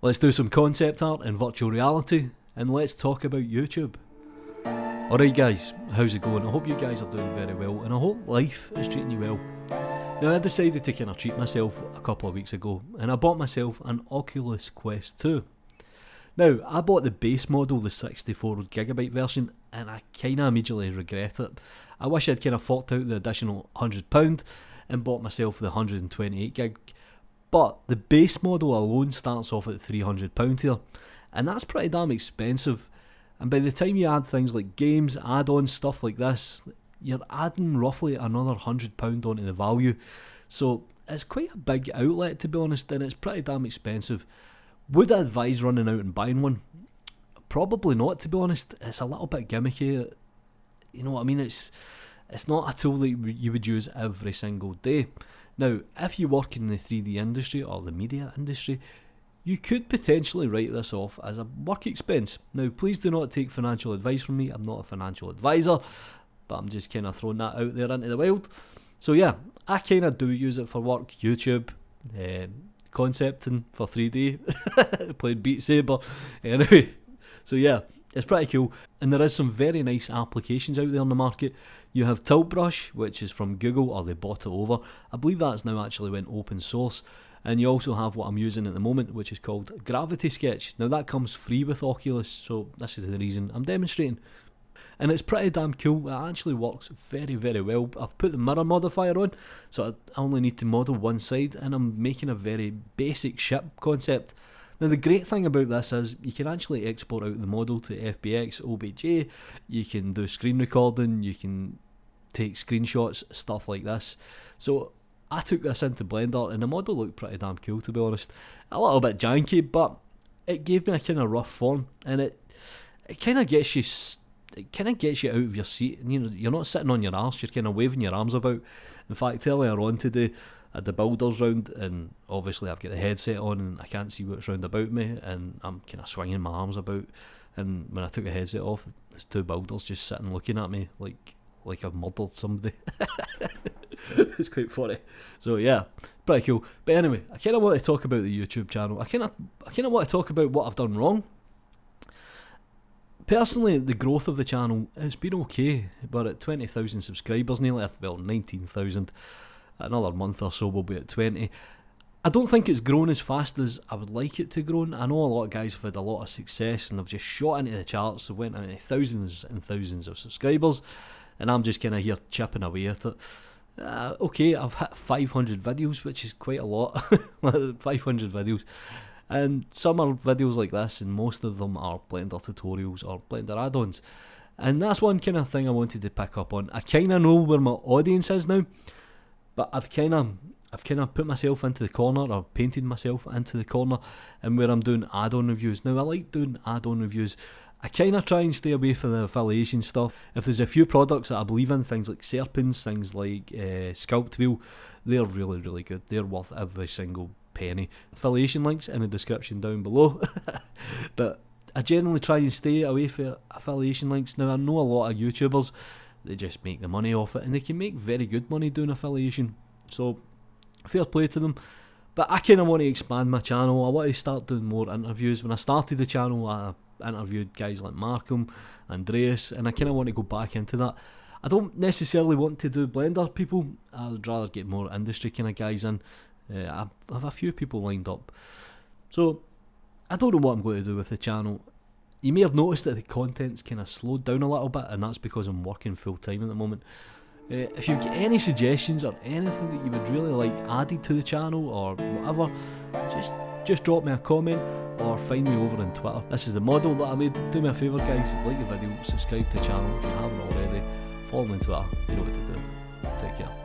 Let's do some concept art and virtual reality, and let's talk about YouTube. Alright guys, how's it going? I hope you guys are doing very well, and I hope life is treating you well. Now I decided to kind of treat myself a couple of weeks ago, and I bought myself an Oculus Quest 2. Now, I bought the base model, the 64GB version, and I kind of immediately regret it. I wish I'd kind of forked out the additional £100 and bought myself the 128GB. But the base model alone starts off at £300 here, and that's pretty damn expensive. And by the time you add things like games, add-ons, stuff like this, you're adding roughly another £100 onto the value. So it's quite a big outlet, to be honest, and it's pretty damn expensive. Would I advise running out and buying one? Probably not, to be honest. It's a little bit gimmicky. You know what I mean? It's not a tool that you would use every single day. Now, if you work in the 3D industry or the media industry, you could potentially write this off as a work expense. Now, please do not take financial advice from me. I'm not a financial advisor, but I'm just kind of throwing that out there into the wild. So yeah, I kind of do use it for work, YouTube, concepting for 3D, playing Beat Saber. Anyway, so yeah, it's pretty cool, and there is some very nice applications out there on the market. You have Tilt Brush, which is from Google, or they bought it over. I believe that's now actually went open source. And you also have what I'm using at the moment, which is called Gravity Sketch. Now that comes free with Oculus, so this is the reason I'm demonstrating. And it's pretty damn cool. It actually works very, very well. I've put the mirror modifier on, so I only need to model one side, and I'm making a very basic ship concept. Now the great thing about this is you can actually export out the model to FBX, OBJ, you can do screen recording, you can take screenshots, stuff like this. So I took this into Blender and the model looked pretty damn cool, to be honest. A little bit janky, but it gave me a kind of rough form, and it kind of gets you out of your seat. And, you know, you're not sitting on your arse, you're kind of waving your arms about. In fact, earlier on today, I had the builders round, and obviously I've got the headset on and I can't see what's round about me, and I'm kind of swinging my arms about. And when I took the headset off, there's two builders just sitting looking at me like I've murdered somebody. It's quite funny. So yeah, pretty cool. But anyway, I kind of want to talk about the YouTube channel. I kind of want to talk about what I've done wrong. Personally, the growth of the channel has been okay, but at 20,000 subscribers, nearly 19,000, another month or so we'll be at 20. I don't think it's grown as fast as I would like it to grow. I know a lot of guys have had a lot of success and they've just shot into the charts, they went into thousands and thousands of subscribers, and I'm just kind of here chipping away at it. Okay, I've hit 500 videos, which is quite a lot. 500 videos. And some are videos like this, and most of them are Blender tutorials or Blender add-ons. And that's one kind of thing I wanted to pick up on. I kind of know where my audience is now, but I've kind of put myself into the corner, or painted myself into the corner, and where I'm doing add-on reviews. Now I like doing add-on reviews. I kind of try and stay away from the affiliation stuff. If there's a few products that I believe in, things like Serpents, things like Sculpt Wheel, they're really, really good. They're worth every single penny. Affiliation links in the description down below. But I generally try and stay away from affiliation links. Now I know a lot of YouTubers, they just make the money off it, and they can make very good money doing affiliation. So fair play to them. But I kind of want to expand my channel. I want to start doing more interviews. When I started the channel, I interviewed guys like Markham, Andreas, and I kind of want to go back into that. I don't necessarily want to do Blender people. I'd rather get more industry kind of guys in. I have a few people lined up. So I don't know what I'm going to do with the channel. You may have noticed that the content's kind of slowed down a little bit, and that's because I'm working full time at the moment. If you've got any suggestions or anything that you would really like added to the channel or whatever, just drop me a comment or find me over on Twitter. This is the model that I made. Do me a favour guys, like the video, subscribe to the channel if you haven't already, follow me on Twitter, you know what to do. Take care.